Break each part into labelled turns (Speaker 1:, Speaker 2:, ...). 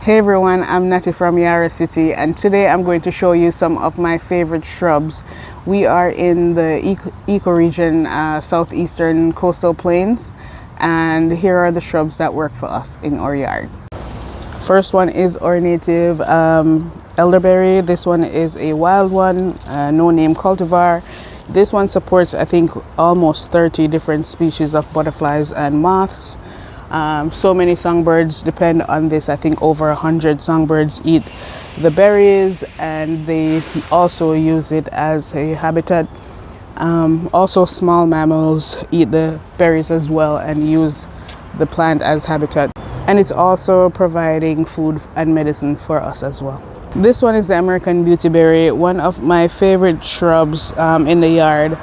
Speaker 1: Hey everyone, I'm Natty from Yarrow City, and today I'm going to show you some of my favorite shrubs. We are in the ecoregion, southeastern coastal plains, and here are the shrubs that work for us in our yard. First one is our native elderberry. This one is a wild one, no name cultivar. This one supports, I think, almost 30 different species of butterflies and moths. So many songbirds depend on this. I think over 100 songbirds eat the berries, and they also use it as a habitat. Also small mammals eat the berries as well and use the plant as habitat. And it's also providing food and medicine for us as well. This one is the American beautyberry, one of my favorite shrubs in the yard.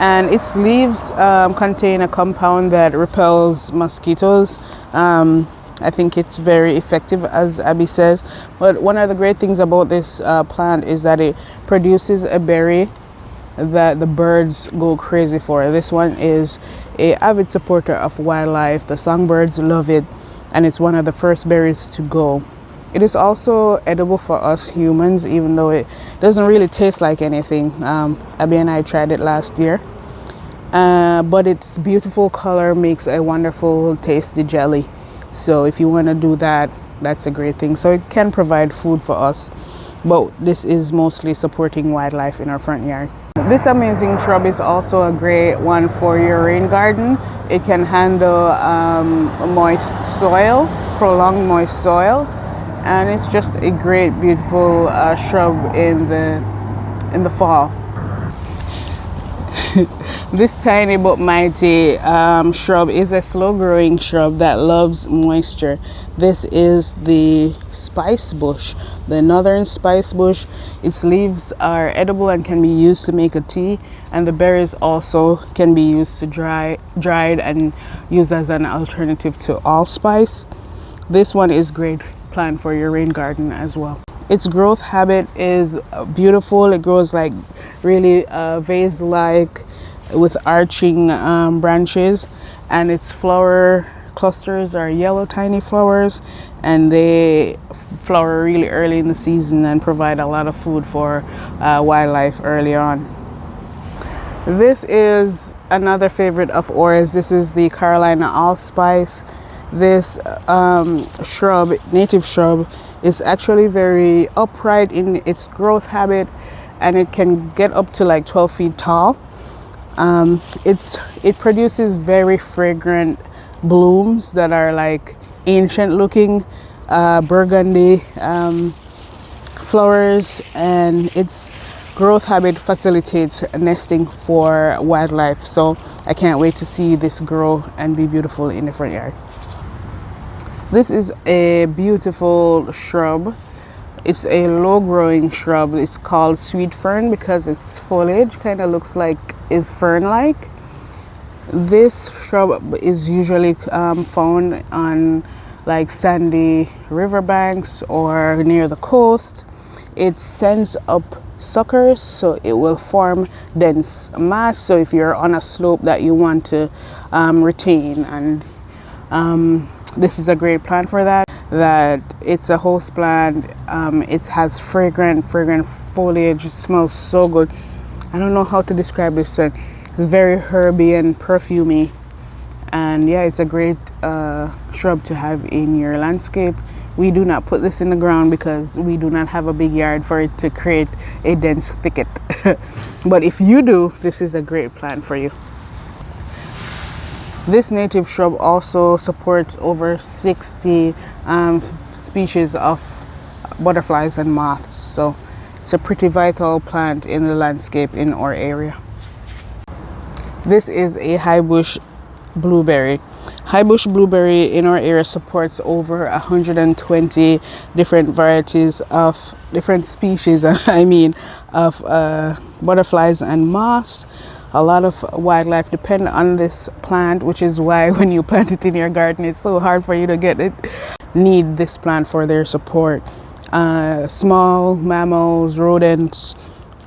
Speaker 1: And its leaves contain a compound that repels mosquitoes. I think it's very effective, as Abby says. But one of the great things about this plant is that it produces a berry that the birds go crazy for. This one is an avid supporter of wildlife. The songbirds love it, and it's one of the first berries to go. It is also edible for us humans, even though it doesn't really taste like anything. Abby and I tried it last year. But its beautiful color makes a wonderful tasty jelly. So if you want to do that, that's a great thing. So it can provide food for us, but this is mostly supporting wildlife in our front yard. This amazing shrub is also a great one for your rain garden. It can handle moist soil, prolonged moist soil, and it's just a great, beautiful shrub in the fall. This tiny but mighty shrub is a slow-growing shrub that loves moisture. This is the spice bush, the northern spice bush. Its leaves are edible and can be used to make a tea, and the berries also can be used to dried and used as an alternative to allspice. This one is great plant for your rain garden as well. Its growth habit is beautiful. It grows like really vase-like with arching branches, and its flower clusters are yellow tiny flowers, and they flower really early in the season and provide a lot of food for wildlife early on. This is another favorite of ours. This is the Carolina allspice. This shrub, native shrub, is actually very upright in its growth habit, and it can get up to like 12 feet tall. It produces very fragrant blooms that are like ancient looking burgundy flowers, and its growth habit facilitates nesting for wildlife. So I can't wait to see this grow and be beautiful in the front yard. This is a beautiful shrub. It's a low-growing shrub. It's called sweet fern because its foliage kind of looks like it's fern-like. This shrub is usually found on like sandy riverbanks or near the coast. It sends up suckers, so it will form dense mass. So if you're on a slope that you want to retain, and this is a great plant for that. That it's a host plant. It has fragrant foliage. It smells so good. I don't know how to describe this. It's very herby and perfumey, and yeah, it's a great shrub to have in your landscape. We do not put this in the ground because we do not have a big yard for it to create a dense thicket. But if you do, this is a great plant for you. This native shrub also supports over 60 species of butterflies and moths. So it's a pretty vital plant in the landscape in our area. This is a high bush blueberry. High bush blueberry in our area supports over 120 different varieties of different species, of butterflies and moths. A lot of wildlife depend on this plant, which is why when you plant it in your garden, it's so hard for you to get it. Need this plant for their support. Small mammals, rodents,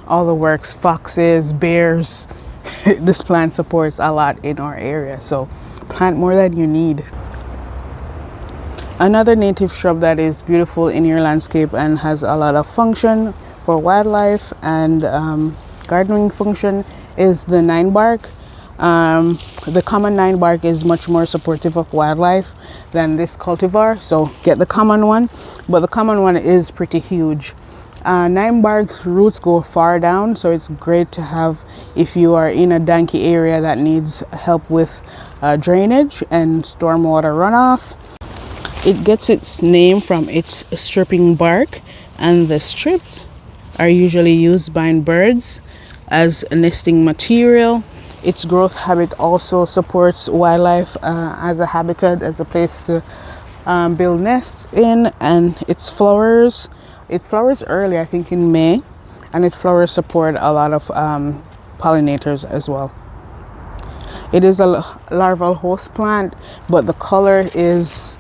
Speaker 1: all the works, foxes, bears. This plant supports a lot in our area, so plant more than you need. Another native shrub that is beautiful in your landscape and has a lot of function for wildlife and gardening function is the ninebark. The common ninebark is much more supportive of wildlife than this cultivar, so get the common one, but the common one is pretty huge. Ninebark's roots go far down, so it's great to have if you are in a danky area that needs help with drainage and stormwater runoff. It gets its name from its stripping bark, and the strips are usually used by birds as nesting material. Its growth habit also supports wildlife as a habitat, as a place to build nests in, and it flowers early, I think in May, and its flowers support a lot of pollinators as well. It is a larval host plant, but the color is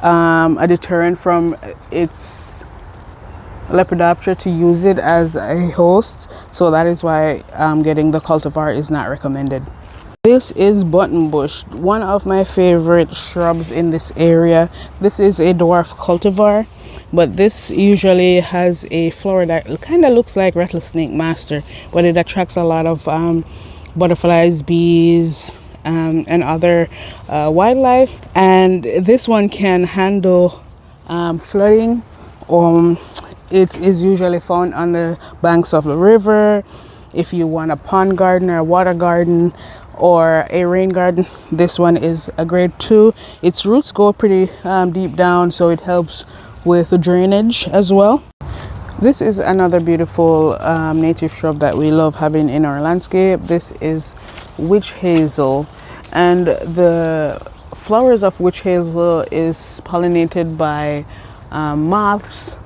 Speaker 1: a deterrent from its Lepidoptera to use it as a host, so that is why getting the cultivar is not recommended. This is buttonbush, one of my favorite shrubs in this area. This is a dwarf cultivar, but this usually has a flower that kind of looks like rattlesnake master, but it attracts a lot of butterflies, bees, and other wildlife. And this one can handle flooding. It is usually found on the banks of the river. If you want a pond garden or a water garden or a rain garden, this one is a great too. Its roots go pretty deep down, so it helps with the drainage as well. This is another beautiful native shrub that we love having in our landscape. This is witch hazel, and the flowers of witch hazel is pollinated by moths.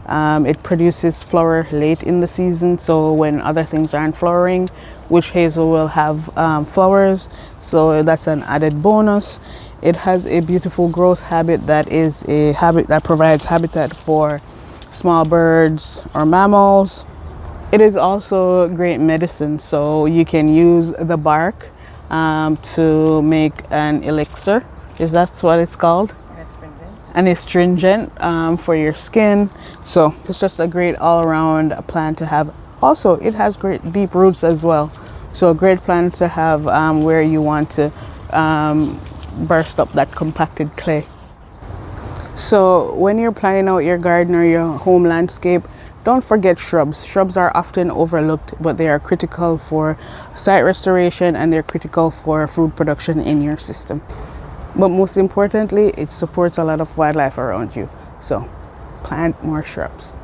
Speaker 1: It produces flower late in the season, so when other things aren't flowering, witch hazel will have flowers, so that's an added bonus. It has a beautiful growth habit that is a habit that provides habitat for small birds or mammals. It is also great medicine, so you can use the bark to make an elixir. Is that what it's called? And astringent for your skin. So it's just a great all-around plant to have. Also, it has great deep roots as well, so a great plant to have where you want to burst up that compacted clay. So when you're planning out your garden or your home landscape, don't forget shrubs. Shrubs are often overlooked, but they are critical for site restoration, and they're critical for food production in your system. But most importantly, it supports a lot of wildlife around you. So plant more shrubs.